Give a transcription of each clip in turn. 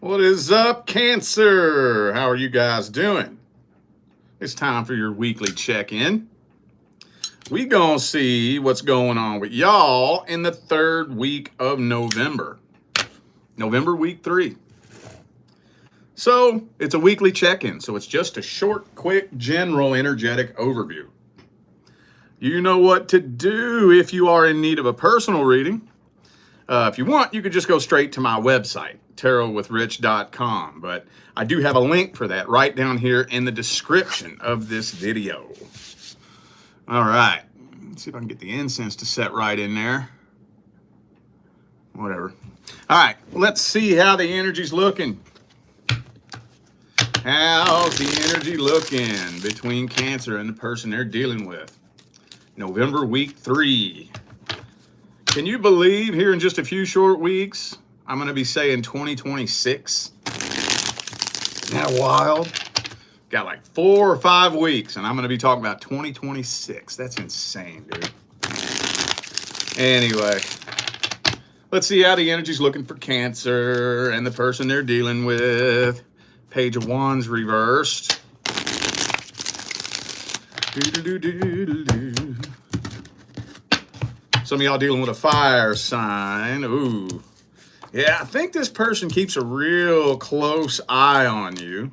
What is up, Cancer? How are you guys doing? It's time for your weekly check-in. We gonna see what's going on with y'all in the third week of November. November week 3. So it's a weekly check-in, so it's just a short, quick, general, energetic overview. You know what to do if you are in need of a personal reading. If you want, you could just go straight to my website, tarotwithrich.com. But I do have a link for that right down here in the description of this video. All right. Let's see if I can get the incense to set right in there. Whatever. All right. Let's see how the energy's looking. How's the energy looking between Cancer and the person they're dealing with? November week 3. Can you believe here in just a few short weeks, I'm going to be saying 2026? Isn't that wild? Got like 4 or 5 weeks, and I'm going to be talking about 2026. That's insane, dude. Anyway, let's see how the energy's looking for Cancer and the person they're dealing with. Page of Wands reversed. Some of y'all dealing with a fire sign. Ooh. Yeah, I think this person keeps a real close eye on you.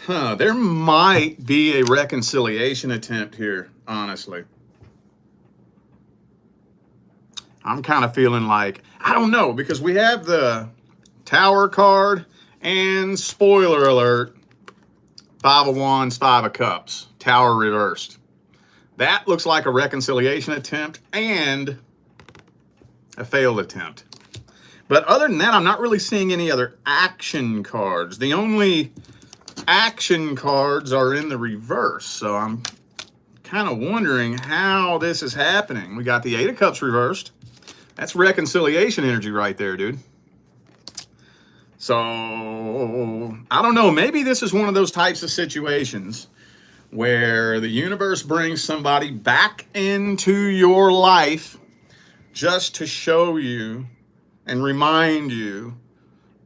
There might be a reconciliation attempt here, honestly. I'm kind of feeling like, I don't know, because we have the Tower card and spoiler alert, 5 of Wands, 5 of Cups, Tower reversed. That looks like a reconciliation attempt and a failed attempt. But other than that, I'm not really seeing any other action cards. The only action cards are in the reverse. So I'm kind of wondering how this is happening. We got the 8 of Cups reversed. That's reconciliation energy right there, dude. So I don't know. Maybe this is one of those types of situations where the universe brings somebody back into your life just to show you and remind you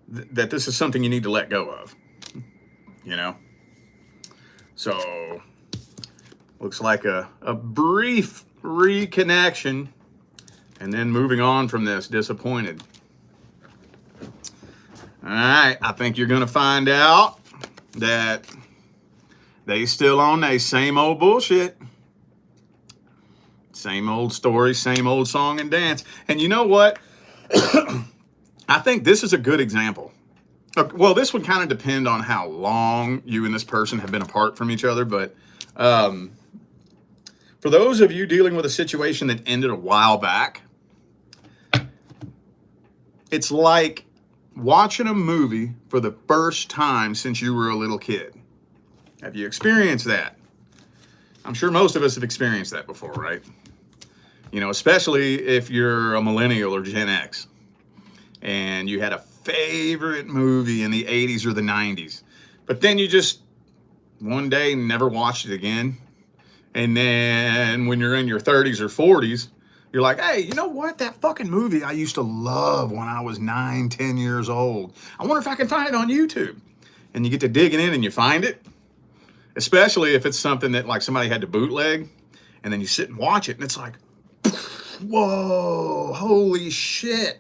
that this is something you need to let go of, you know? So, looks like a brief reconnection and then moving on from this, disappointed. All right, I think you're going to find out that they still on their same old bullshit. Same old story, same old song and dance. And you know what? I think this is a good example. Well, this would kind of depend on how long you and this person have been apart from each other. But for those of you dealing with a situation that ended a while back, it's like watching a movie for the first time since you were a little kid. Have you experienced that? I'm sure most of us have experienced that before, right? You know, especially if you're a millennial or Gen X and you had a favorite movie in the 80s or the 90s, but then you just one day never watched it again. And then when you're in your 30s or 40s, you're like, hey, you know what? That fucking movie I used to love when I was 9, 10 years old. I wonder if I can find it on YouTube. And you get to digging in and you find it. Especially if it's something that like somebody had to bootleg, and then you sit and watch it and it's like, whoa, holy shit.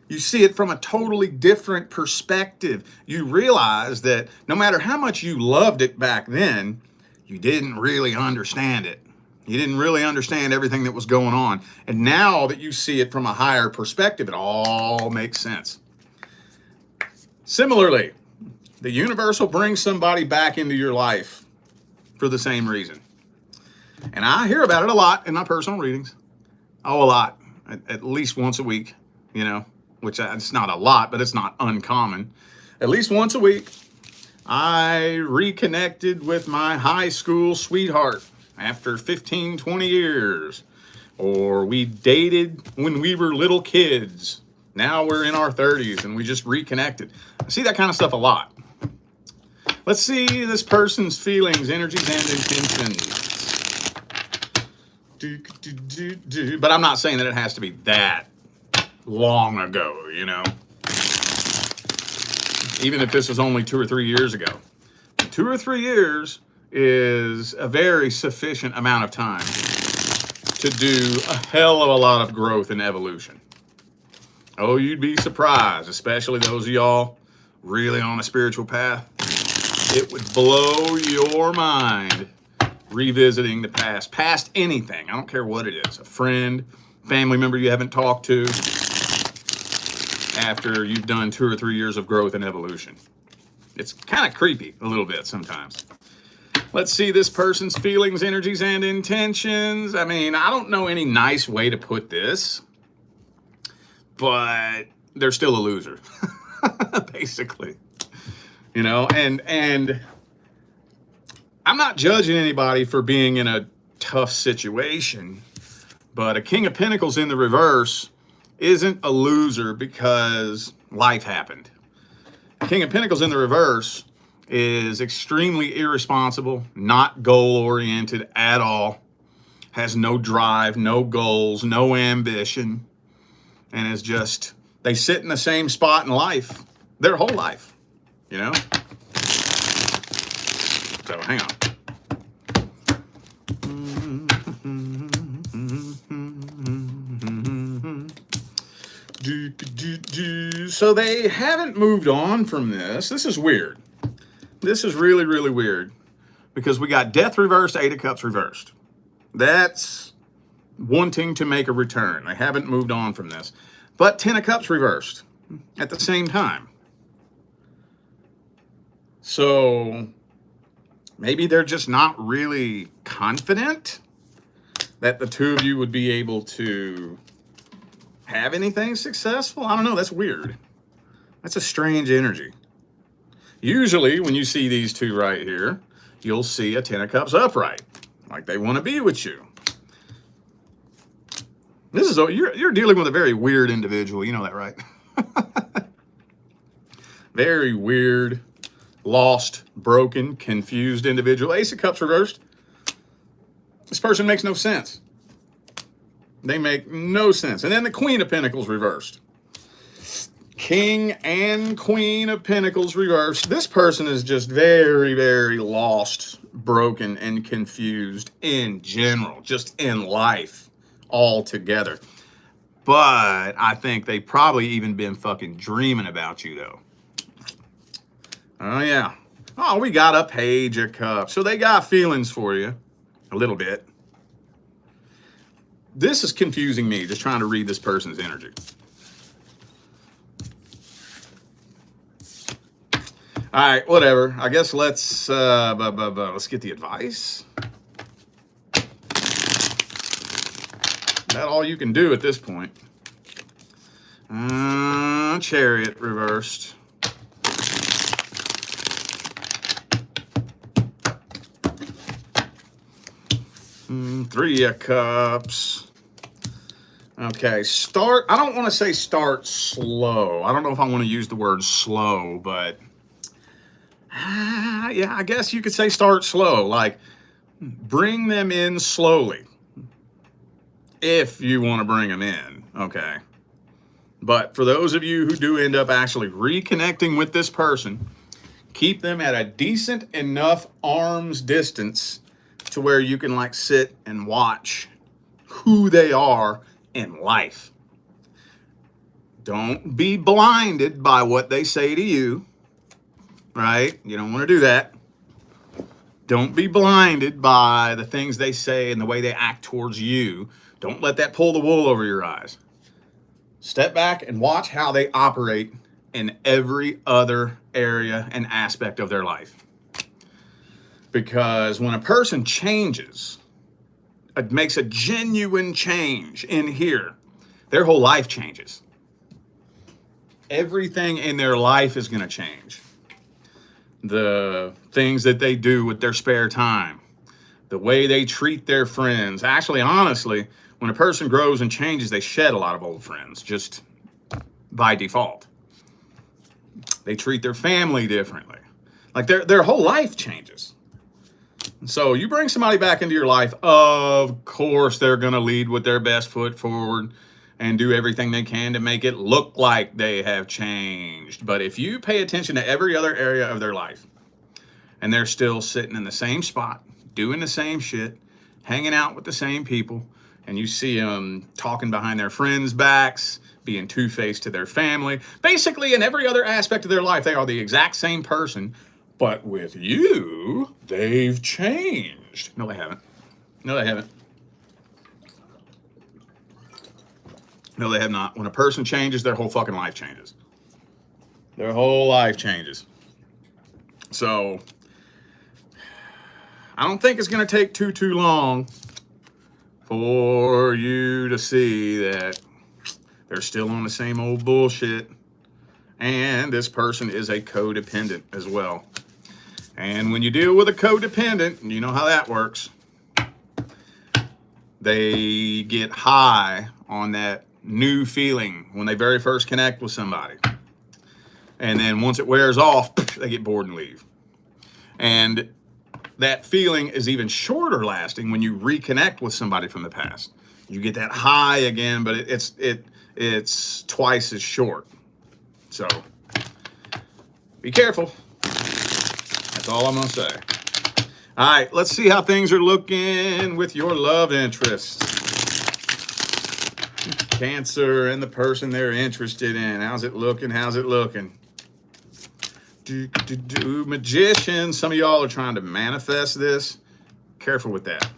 You see it from a totally different perspective. You realize that no matter how much you loved it back then, you didn't really understand it. You didn't really understand everything that was going on. And now that you see it from a higher perspective, it all makes sense. Similarly, the universe will bring somebody back into your life for the same reason. And I hear about it a lot in my personal readings. Oh, a lot. At least once a week, you know, which it's not a lot, but it's not uncommon. At least once a week, I reconnected with my high school sweetheart after 15, 20 years. Or we dated when we were little kids. Now we're in our 30s and we just reconnected. I see that kind of stuff a lot. Let's see this person's feelings, energies, and intentions. But I'm not saying that it has to be that long ago, you know. even if this was only 2 or 3 years ago. 2 or 3 years is a very sufficient amount of time to do a hell of a lot of growth and evolution. Oh, you'd be surprised, especially those of y'all really on a spiritual path. It would blow your mind revisiting the past anything. I don't care what it is, a friend, family member you haven't talked to, after you've done 2 or 3 years of growth and evolution. It's kind of creepy a little bit sometimes. Let's see this person's feelings, energies, and intentions. I mean, I don't know any nice way to put this, but they're still a loser, basically. You know, and I'm not judging anybody for being in a tough situation, but a King of Pentacles in the reverse isn't a loser because life happened. A King of Pentacles in the reverse is extremely irresponsible, not goal-oriented at all, has no drive, no goals, no ambition, and is just, they sit in the same spot in life their whole life, you know? So hang on. So they haven't moved on from this. This is weird. This is really, really weird because we got Death reversed, 8 of Cups reversed. That's wanting to make a return. They haven't moved on from this. But 10 of Cups reversed at the same time. So maybe they're just not really confident that the two of you would be able to have anything successful. I don't know. That's weird. That's a strange energy. Usually when you see these two right here, you'll see a 10 of Cups upright, like they want to be with you. This is, you're dealing with a very weird individual. You know that, right? Very weird, lost, broken, confused individual. Ace of Cups reversed. This person makes no sense. They make no sense. And then the Queen of Pentacles reversed. King and Queen of Pentacles reversed. This person is just very, very lost, broken, and confused in general, just in life altogether. But I think they probably even been fucking dreaming about you, though. Oh, yeah. Oh, we got a Page of Cups. So they got feelings for you a little bit. This is confusing me, just trying to read this person's energy. All right, whatever. I guess let's get the advice. That all you can do at this point. Chariot reversed. Three of Cups. Okay, I don't want to say start slow. I don't know if I want to use the word slow, but yeah, I guess you could say start slow. Like, bring them in slowly. If you want to bring them in, okay. But for those of you who do end up actually reconnecting with this person, keep them at a decent enough arm's distance to where you can like sit and watch who they are in life. Don't be blinded by what they say to you, right? You don't want to do that. Don't be blinded by the things they say and the way they act towards you. Don't let that pull the wool over your eyes. Step back and watch how they operate in every other area and aspect of their life. Because when a person changes, it makes a genuine change in here, their whole life changes. Everything in their life is going to change. The things that they do with their spare time, the way they treat their friends. Actually, honestly, when a person grows and changes, they shed a lot of old friends just by default. They treat their family differently. Like their whole life changes. So you bring somebody back into your life, of course they're going to lead with their best foot forward. and do everything they can to make it look like they have changed. But if you pay attention to every other area of their life and they're still sitting in the same spot, doing the same shit, hanging out with the same people, and you see them talking behind their friends' backs, being two-faced to their family, basically in every other aspect of their life, they are the exact same person. But with you, they've changed. No, they haven't. No, they haven't. No, they have not. When a person changes, their whole fucking life changes. Their whole life changes. So, I don't think it's going to take too long for you to see that they're still on the same old bullshit. And this person is a codependent as well. And when you deal with a codependent, you know how that works. They get high on that new feeling when they very first connect with somebody. And then once it wears off, they get bored and leave. And that feeling is even shorter lasting when you reconnect with somebody from the past. You get that high again, but it's twice as short. So be careful. That's all I'm gonna say. All right, let's see how things are looking with your love interests. Cancer and the person they're interested in. How's it looking? How's it looking? Magician. Some of y'all are trying to manifest this. Careful with that.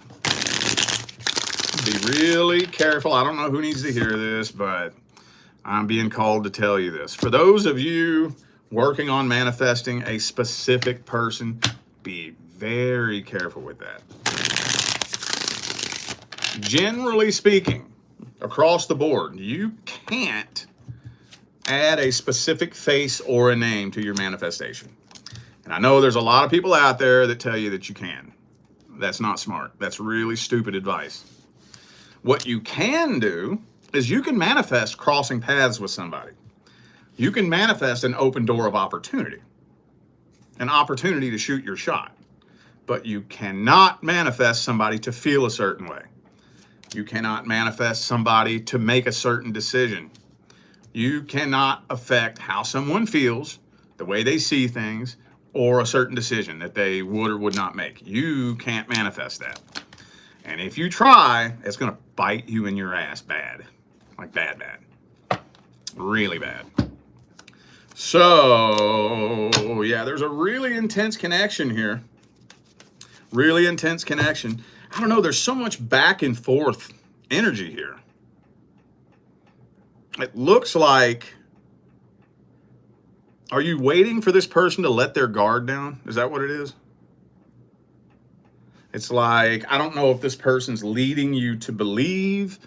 Be really careful. I don't know who needs to hear this, but I'm being called to tell you this. For those of you working on manifesting a specific person, be very careful with that. Generally speaking, across the board, you can't add a specific face or a name to your manifestation. And I know there's a lot of people out there that tell you that you can. That's not smart. That's really stupid advice. What you can do is you can manifest crossing paths with somebody. You can manifest an open door of opportunity, an opportunity to shoot your shot. But you cannot manifest somebody to feel a certain way. You cannot manifest somebody to make a certain decision. You cannot affect how someone feels, the way they see things, or a certain decision that they would or would not make. You can't manifest that. And if you try, it's going to bite you in your ass bad. Like bad. Really bad. So, yeah, there's a really intense connection here. Really intense connection. I don't know, there's so much back and forth energy here. It looks like, are you waiting for this person to let their guard down? Is that what it is? It's like, I don't know if this person's leading you to believe.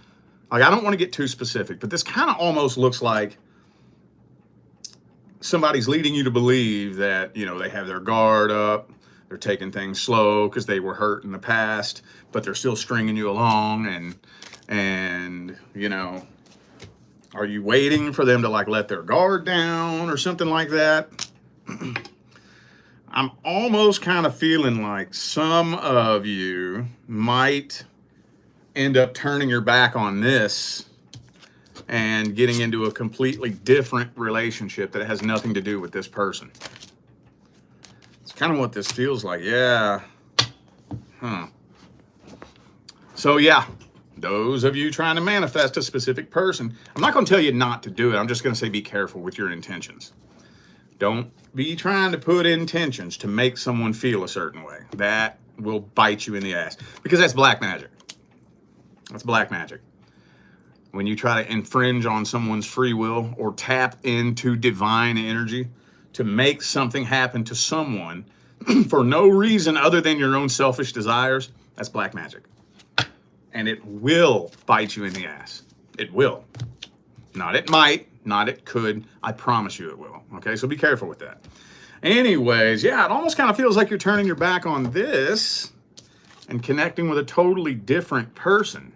Like, I don't want to get too specific, but this kind of almost looks like somebody's leading you to believe that, you know, they have their guard up. They're taking things slow because they were hurt in the past, but they're still stringing you along. And you know, are you waiting for them to like let their guard down or something like that? I'm almost kind of feeling like some of you might end up turning your back on this and getting into a completely different relationship that has nothing to do with this person. Kind of what this feels like. Yeah. So yeah, those of you trying to manifest a specific person, I'm not going to tell you not to do it. I'm just going to say be careful with your intentions. Don't be trying to put intentions to make someone feel a certain way. That will bite you in the ass because that's black magic. That's black magic. When you try to infringe on someone's free will or tap into divine energy to make something happen to someone for no reason other than your own selfish desires, that's black magic. And it will bite you in the ass. It will. Not it might, not it could. I promise you it will. Okay, so be careful with that. Anyways, yeah, it almost kind of feels like you're turning your back on this and connecting with a totally different person.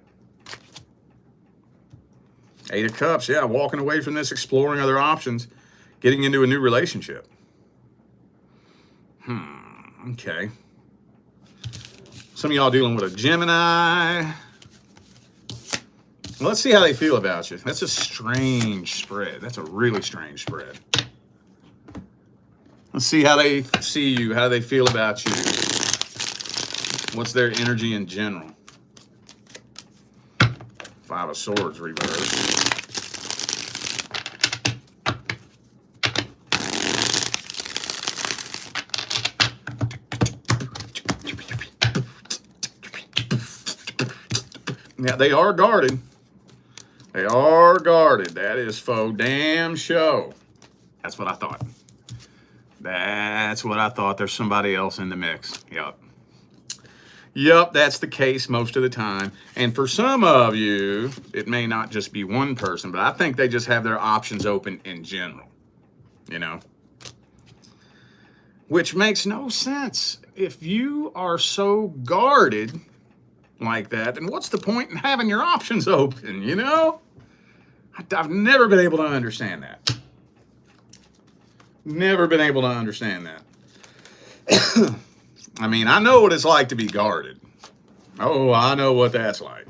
8 of Cups, yeah, walking away from this, exploring other options, getting into a new relationship. Okay. Some of y'all dealing with a Gemini. Let's see how they feel about you. That's a strange spread. That's a really strange spread. Let's see how they see you, how they feel about you. What's their energy in general? Five of Swords reversed. Yeah, they are guarded. They are guarded. That is faux damn show. That's what I thought. That's what I thought. There's somebody else in the mix. Yep. Yep, that's the case most of the time. And for some of you, it may not just be one person, but I think they just have their options open in general. You know? Which makes no sense. If you are so guarded like that, then what's the point in having your options open, you know? I've never been able to understand that. Never been able to understand that. I mean, I know what it's like to be guarded. Oh, I know what that's like.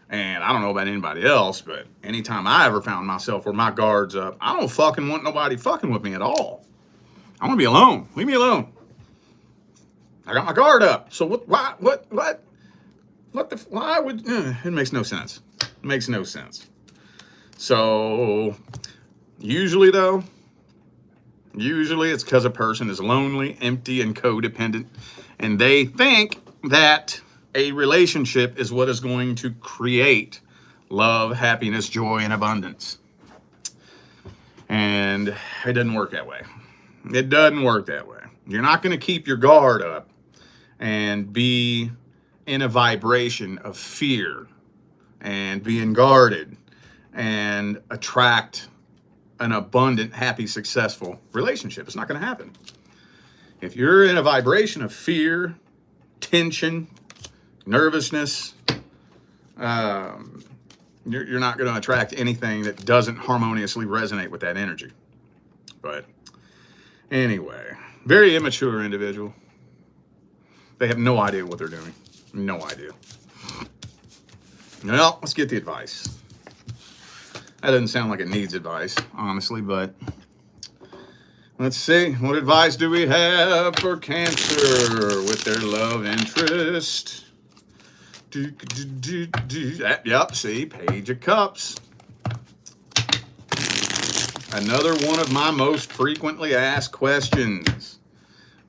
And I don't know about anybody else, but anytime I ever found myself where my guard's up, I don't fucking want nobody fucking with me at all. I want to be alone. Leave me alone. I got my guard up. So why would, it makes no sense. It makes no sense. So usually it's because a person is lonely, empty, and codependent, and they think that a relationship is what is going to create love, happiness, joy, and abundance. And it doesn't work that way. It doesn't work that way. You're not going to keep your guard up and be in a vibration of fear and being guarded and attract an abundant, happy, successful relationship. It's not going to happen. If you're in a vibration of fear, tension, nervousness, you're not going to attract anything that doesn't harmoniously resonate with that energy. But anyway, very immature individual. They have no idea what they're doing. No idea. Well, let's get the advice. That doesn't sound like it needs advice, honestly, but let's see. What advice do we have for Cancer with their love interest? Yep, see, Page of Cups. Another one of my most frequently asked questions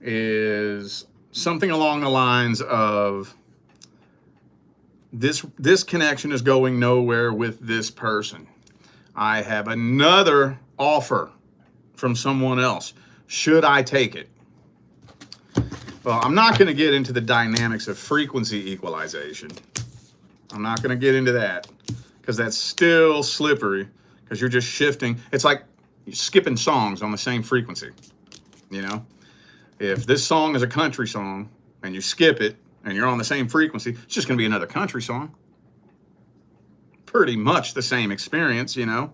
is something along the lines of, this connection is going nowhere with this person. I have another offer from someone else. Should I take it? Well, I'm not going to get into the dynamics of frequency equalization. I'm not going to get into that because that's still slippery because you're just shifting. It's like skipping songs on the same frequency. You know, if this song is a country song and you skip it and you're on the same frequency, it's just going to be another country song. Pretty much the same experience, you know.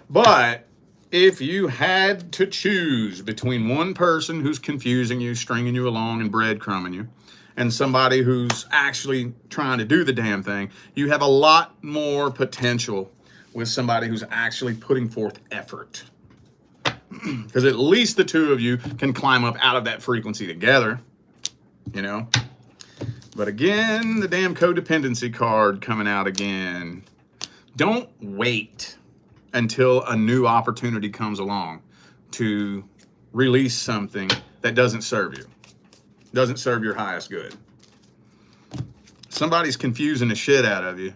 But if you had to choose between one person who's confusing you, stringing you along and breadcrumbing you, and somebody who's actually trying to do the damn thing, you have a lot more potential with somebody who's actually putting forth effort. Because at least the two of you can climb up out of that frequency together, you know. But again, the damn codependency card coming out again. Don't wait until a new opportunity comes along to release something that doesn't serve you, doesn't serve your highest good. Somebody's confusing the shit out of you.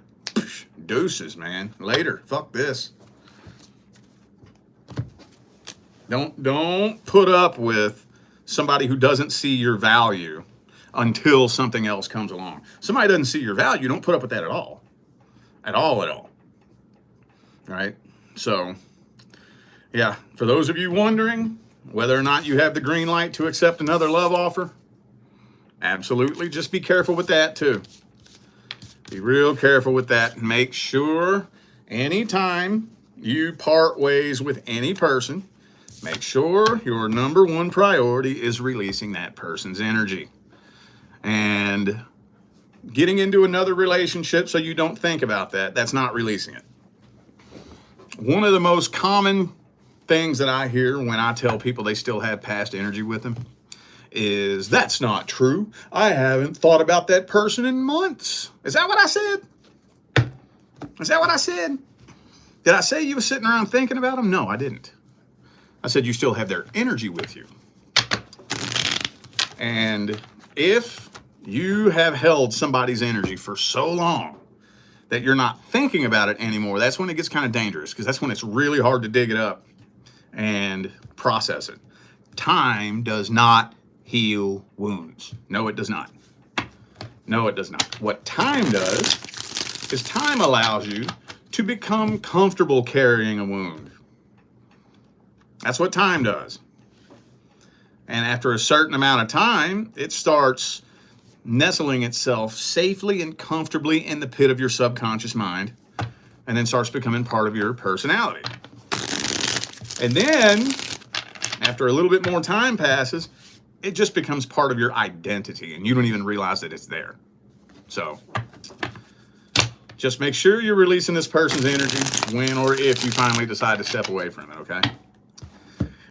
Deuces, man. Later. Fuck this. Don't put up with somebody who doesn't see your value until something else comes along. Somebody doesn't see your value, don't put up with that at all. At all. Right? So, yeah, for those of you wondering whether or not you have the green light to accept another love offer, absolutely. Just be careful with that too. Be real careful with that. Make sure anytime you part ways with any person, make sure your number one priority is releasing that person's energy. And getting into another relationship so you don't think about that. That's not releasing it. One of the most common things that I hear when I tell people they still have past energy with them is, that's not true. I haven't thought about that person in months. Is that what I said? Is that what I said? Did I say you were sitting around thinking about them? No, I didn't. I said you still have their energy with you. And if you have held somebody's energy for so long that you're not thinking about it anymore, that's when it gets kind of dangerous, because that's when it's really hard to dig it up and process it. Time does not heal wounds. No, it does not. No, it does not. What time does is time allows you to become comfortable carrying a wound. That's what time does. And after a certain amount of time, it starts nestling itself safely and comfortably in the pit of your subconscious mind, and then starts becoming part of your personality. And then, after a little bit more time passes, it just becomes part of your identity, and you don't even realize that it's there. So, just make sure you're releasing this person's energy when or if you finally decide to step away from it, okay?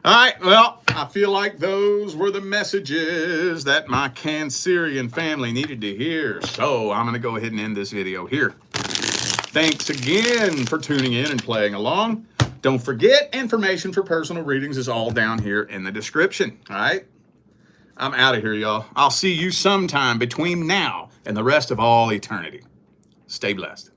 All right, well, I feel like those were the messages that my Cancerian family needed to hear. So I'm going to go ahead and end this video here. Thanks again for tuning in and playing along. Don't forget, information for personal readings is all down here in the description. All right? I'm out of here, y'all. I'll see you sometime between now and the rest of all eternity. Stay blessed.